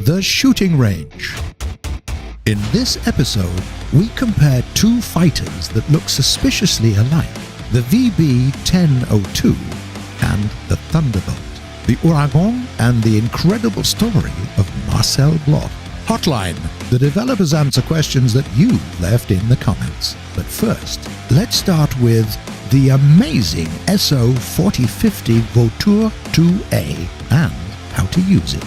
The Shooting Range. In this episode, we compare two fighters that look suspiciously alike, the VB-1002 and the Thunderbolt, the Ouragan and the incredible story of Marcel Bloch. Hotline. The developers answer questions that you've left in the comments. But first, let's start with the amazing SO4050 Vautour 2A and how to use it.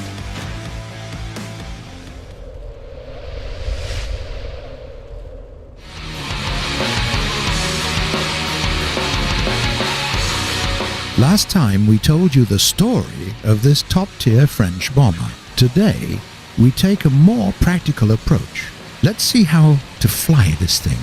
Last time we told you the story of this top-tier French bomber. Today, we take a more practical approach. Let's see how to fly this thing.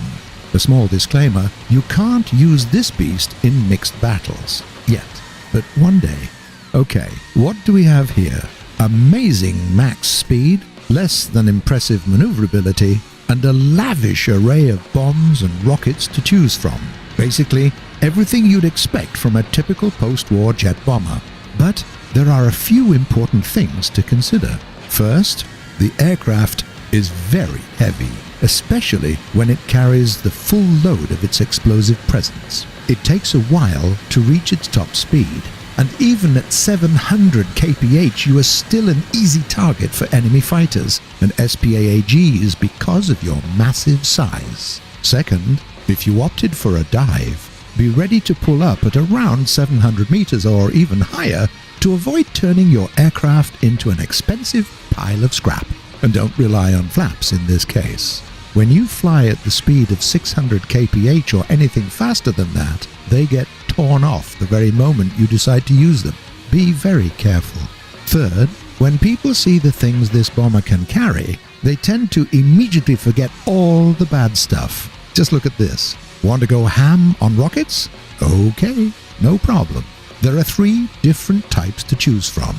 A small disclaimer, you can't use this beast in mixed battles. Yet. But one day. Okay, what do we have here? Amazing max speed, less than impressive maneuverability, and a lavish array of bombs and rockets to choose from. Basically, everything you'd expect from a typical post-war jet bomber. But there are a few important things to consider. First, the aircraft is very heavy, especially when it carries the full load of its explosive presence. It takes a while to reach its top speed, and even at 700 kph you are still an easy target for enemy fighters and SPAAGs because of your massive size. Second, if you opted for a dive, be ready to pull up at around 700 meters or even higher to avoid turning your aircraft into an expensive pile of scrap. And don't rely on flaps in this case. When you fly at the speed of 600 kph or anything faster than that, they get torn off the very moment you decide to use them. Be very careful. Third, when people see the things this bomber can carry, they tend to immediately forget all the bad stuff. Just look at this. Want to go ham on rockets? Okay, no problem. There are 3 different types to choose from.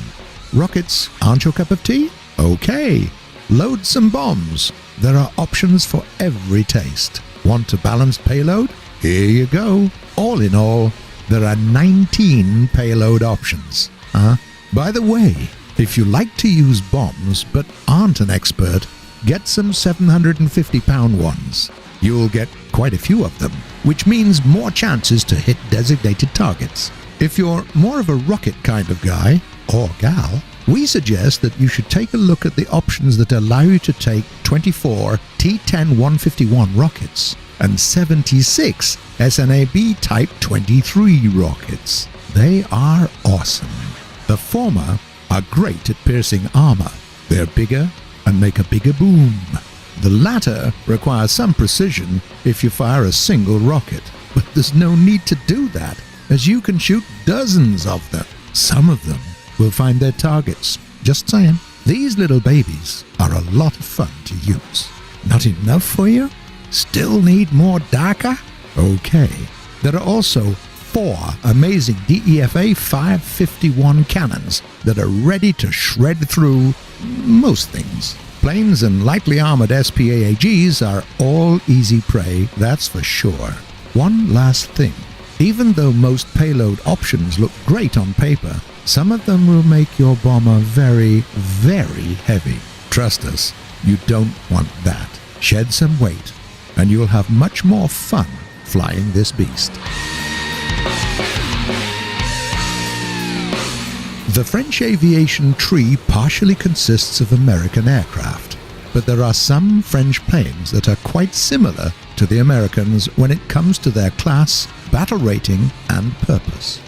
Rockets aren't your cup of tea? Okay. Load some bombs. There are options for every taste. Want a balanced payload? Here you go. All in all, there are 19 payload options. By the way, if you like to use bombs but aren't an expert, get some 750-pound ones. You'll get quite a few of them, which means more chances to hit designated targets. If you're more of a rocket kind of guy, or gal, we suggest that you should take a look at the options that allow you to take 24 T-10-151 rockets and 76 SNAB Type 23 rockets. They are awesome. The former are great at piercing armor. They're bigger and make a bigger boom. The latter requires some precision if you fire a single rocket, but there's no need to do that, as you can shoot dozens of them. Some of them will find their targets. Just saying. These little babies are a lot of fun to use. Not enough for you? Still need more DACA? Okay. There are also 4 amazing DEFA 551 cannons that are ready to shred through most things. Planes and lightly armored SPAAGs are all easy prey, that's for sure. One last thing. Even though most payload options look great on paper, some of them will make your bomber very, very heavy. Trust us, you don't want that. Shed some weight, and you'll have much more fun flying this beast. The French aviation tree partially consists of American aircraft, but there are some French planes that are quite similar to the Americans when it comes to their class, battle rating, and purpose.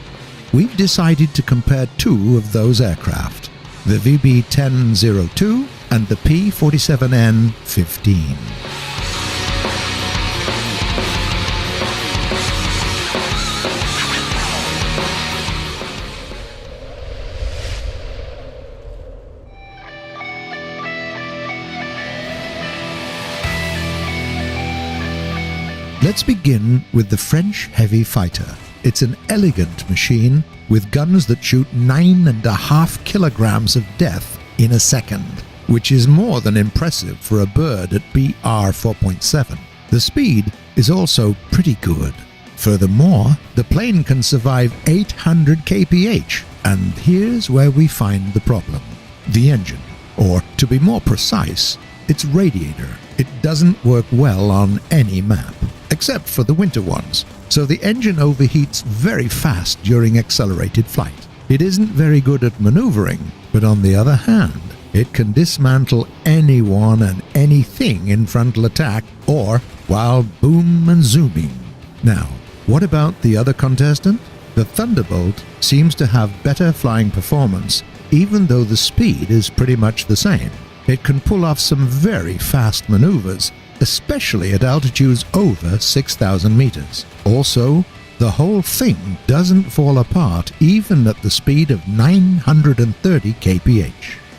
We've decided to compare 2 of those aircraft, the VB-1002 and the P-47N-15. Let's begin with the French Heavy Fighter. It's an elegant machine with guns that shoot 9.5 kilograms of death in a second, which is more than impressive for a bird at BR 4.7. The speed is also pretty good. Furthermore, the plane can survive 800 kph, and here's where we find the problem. The engine. or to be more precise, its radiator. It doesn't work well on any map, except for the winter ones, so the engine overheats very fast during accelerated flight. It isn't very good at maneuvering, but on the other hand, it can dismantle anyone and anything in frontal attack or while boom and zooming. Now, what about the other contestant? The Thunderbolt seems to have better flying performance, even though the speed is pretty much the same. It can pull off some very fast maneuvers, especially at altitudes over 6,000 meters. Also, the whole thing doesn't fall apart even at the speed of 930 kph.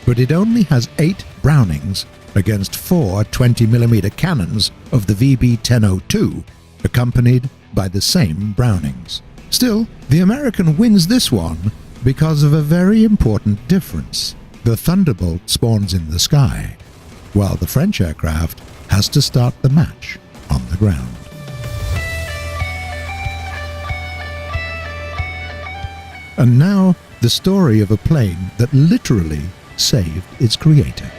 But it only has 8 Brownings against 4 20mm cannons of the VB-1002, accompanied by the same Brownings. Still, the American wins this one because of a very important difference. The Thunderbolt spawns in the sky, while the French aircraft has to start the match on the ground. And now, the story of a plane that literally saved its creator.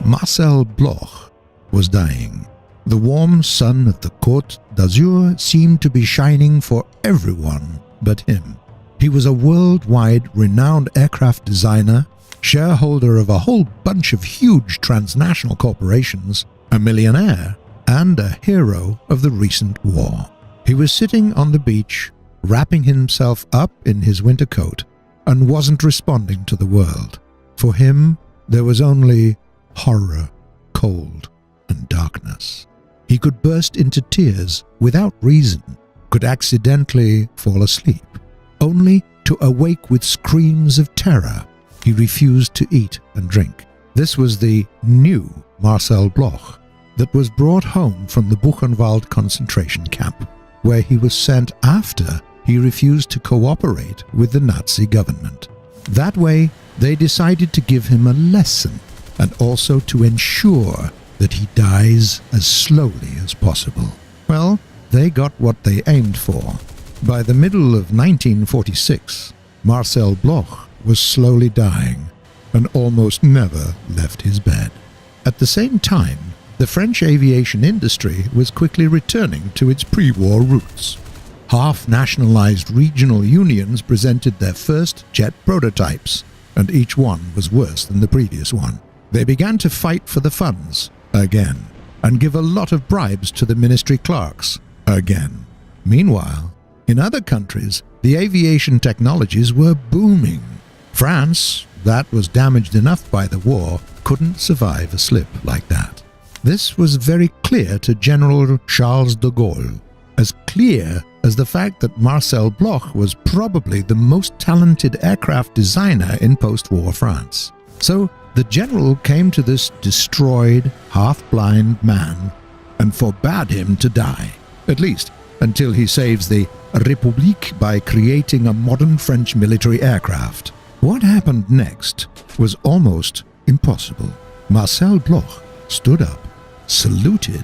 Marcel Bloch was dying. The warm sun of the Côte d'Azur seemed to be shining for everyone but him. He was a worldwide renowned aircraft designer, shareholder of a whole bunch of huge transnational corporations, a millionaire, and a hero of the recent war. He was sitting on the beach, wrapping himself up in his winter coat, and wasn't responding to the world. For him, there was only horror, cold, and darkness. He could burst into tears without reason, could accidentally fall asleep, only to awake with screams of terror. He refused to eat and drink. This was the new Marcel Bloch that was brought home from the Buchenwald concentration camp, where he was sent after he refused to cooperate with the Nazi government. That way, they decided to give him a lesson and also to ensure that he dies as slowly as possible. Well, they got what they aimed for. By the middle of 1946, Marcel Bloch was slowly dying and almost never left his bed. At the same time, the French aviation industry was quickly returning to its pre-war roots. Half-nationalized regional unions presented their first jet prototypes, and each one was worse than the previous one. They began to fight for the funds again, and give a lot of bribes to the ministry clerks again. Meanwhile, in other countries, the aviation technologies were booming. France, that was damaged enough by the war, couldn't survive a slip like that. This was very clear to General Charles de Gaulle, as clear as the fact that Marcel Bloch was probably the most talented aircraft designer in post-war France. So, the general came to this destroyed, half-blind man and forbade him to die, at least until he saves the République by creating a modern French military aircraft. What happened next was almost impossible. Marcel Bloch stood up, saluted,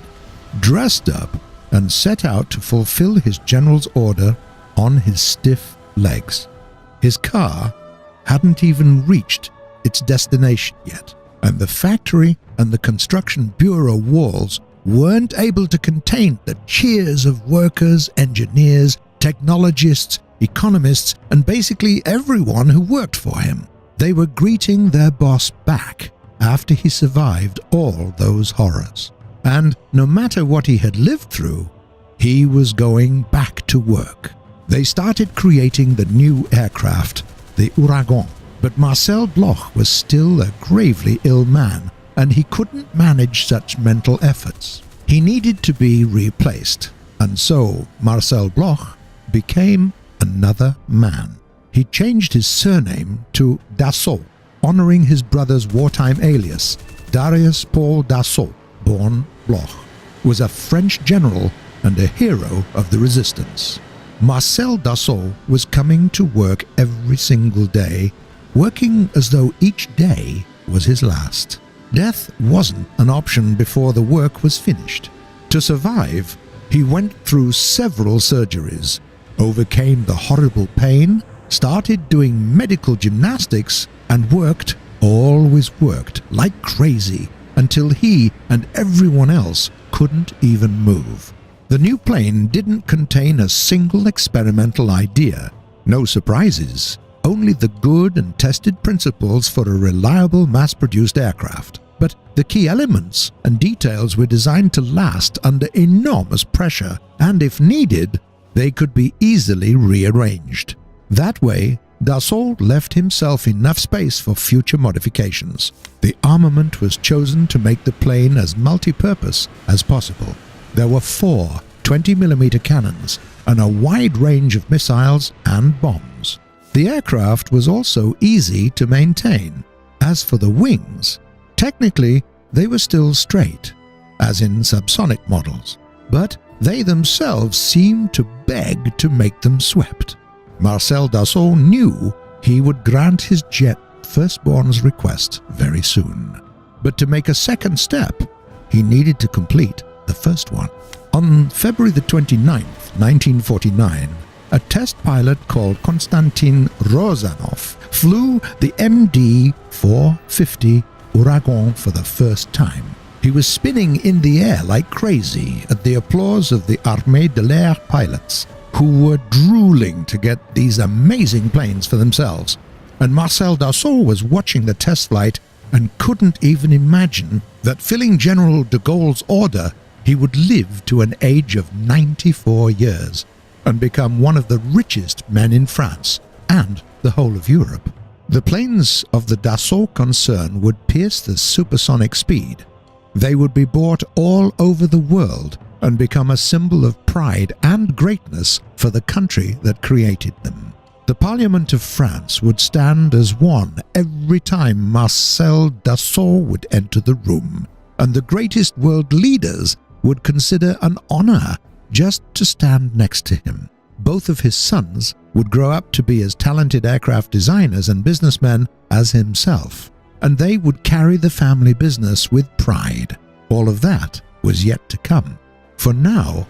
dressed up, and set out to fulfill his general's order on his stiff legs. His car hadn't even reached its destination yet, and the factory and the construction bureau walls weren't able to contain the cheers of workers, engineers, technologists, economists, and basically everyone who worked for him. They were greeting their boss back after he survived all those horrors. And no matter what he had lived through, he was going back to work. They started creating the new aircraft, the Ouragan. But Marcel Bloch was still a gravely ill man, and he couldn't manage such mental efforts. He needed to be replaced, and so Marcel Bloch became another man. He changed his surname to Dassault, honoring his brother's wartime alias. Darius Paul Dassault, born Bloch, was a French general and a hero of the resistance. Marcel Dassault was coming to work every single day, working as though each day was his last. Death wasn't an option before the work was finished. To survive, he went through several surgeries, overcame the horrible pain, started doing medical gymnastics, and always worked like crazy until he and everyone else couldn't even move. The new plane didn't contain a single experimental idea. No surprises, only the good and tested principles for a reliable mass-produced aircraft. But the key elements and details were designed to last under enormous pressure, and if needed, they could be easily rearranged. That way, Dassault left himself enough space for future modifications. The armament was chosen to make the plane as multi-purpose as possible. There were 4 20mm cannons and a wide range of missiles and bombs. The aircraft was also easy to maintain. As for the wings, technically they were still straight, as in subsonic models, but they themselves seemed to beg to make them swept. Marcel Dassault knew he would grant his jet firstborn's request very soon. But to make a second step, he needed to complete the first one. On February the 29th, 1949, a test pilot called Konstantin Rozanov flew the MD-450 Ouragan for the first time. He was spinning in the air like crazy at the applause of the Armée de l'Air pilots, who were drooling to get these amazing planes for themselves. And Marcel Dassault was watching the test flight and couldn't even imagine that, filling General de Gaulle's order, he would live to an age of 94 years and become one of the richest men in France and the whole of Europe. The planes of the Dassault concern would pierce the supersonic speed. They would be bought all over the world and become a symbol of pride and greatness for the country that created them. The Parliament of France would stand as one every time Marcel Dassault would enter the room, and the greatest world leaders would consider an honor just to stand next to him. Both of his sons would grow up to be as talented aircraft designers and businessmen as himself, and they would carry the family business with pride. All of that was yet to come. For now,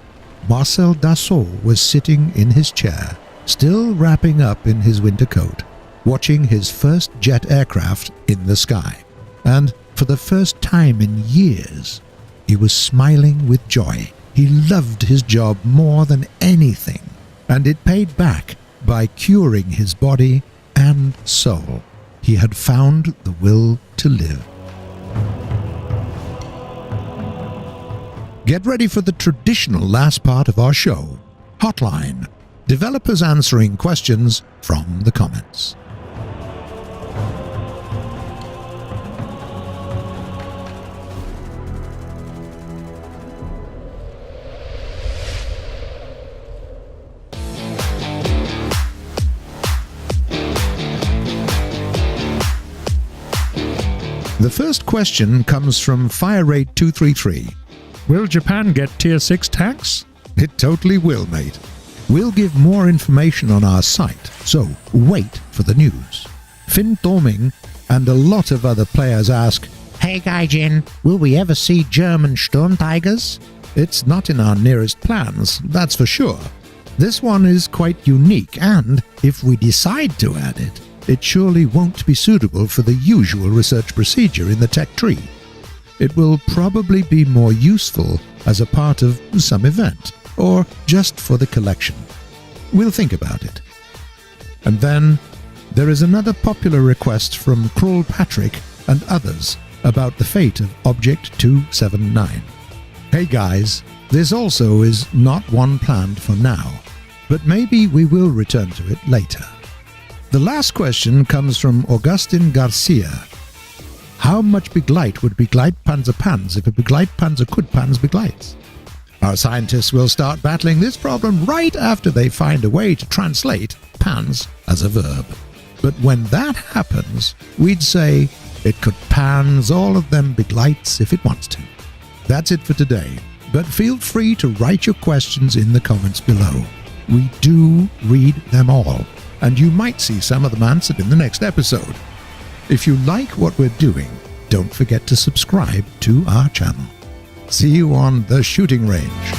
Marcel Dassault was sitting in his chair, still wrapping up in his winter coat, watching his first jet aircraft in the sky. And for the first time in years, he was smiling with joy. He loved his job more than anything, and it paid back by curing his body and soul. He had found the will to live. Get ready for the traditional last part of our show, Hotline. Developers answering questions from the comments. The first question comes from FireRate233. Will Japan get Tier 6 tanks? It totally will, mate. We'll give more information on our site, so wait for the news. Finn Thorming and a lot of other players ask, "Hey Gaijin, will we ever see German Sturm Tigers?" It's not in our nearest plans, that's for sure. This one is quite unique, and if we decide to add it, it surely won't be suitable for the usual research procedure in the tech tree. It will probably be more useful as a part of some event, or just for the collection. We'll think about it. And then there is another popular request from Kroll Patrick and others about the fate of Object 279. Hey guys, this also is not one planned for now, but maybe we will return to it later. The last question comes from Augustin Garcia. How much Begleit would Begleitpanzer if a Begleitpanzer could Panzer Begleits? Our scientists will start battling this problem right after they find a way to translate pans as a verb. But when that happens, we'd say it could pans all of them Begleits if it wants to. That's it for today, but feel free to write your questions in the comments below. We do read them all, and you might see some of them answered in the next episode. If you like what we're doing, don't forget to subscribe to our channel. See you on the shooting range.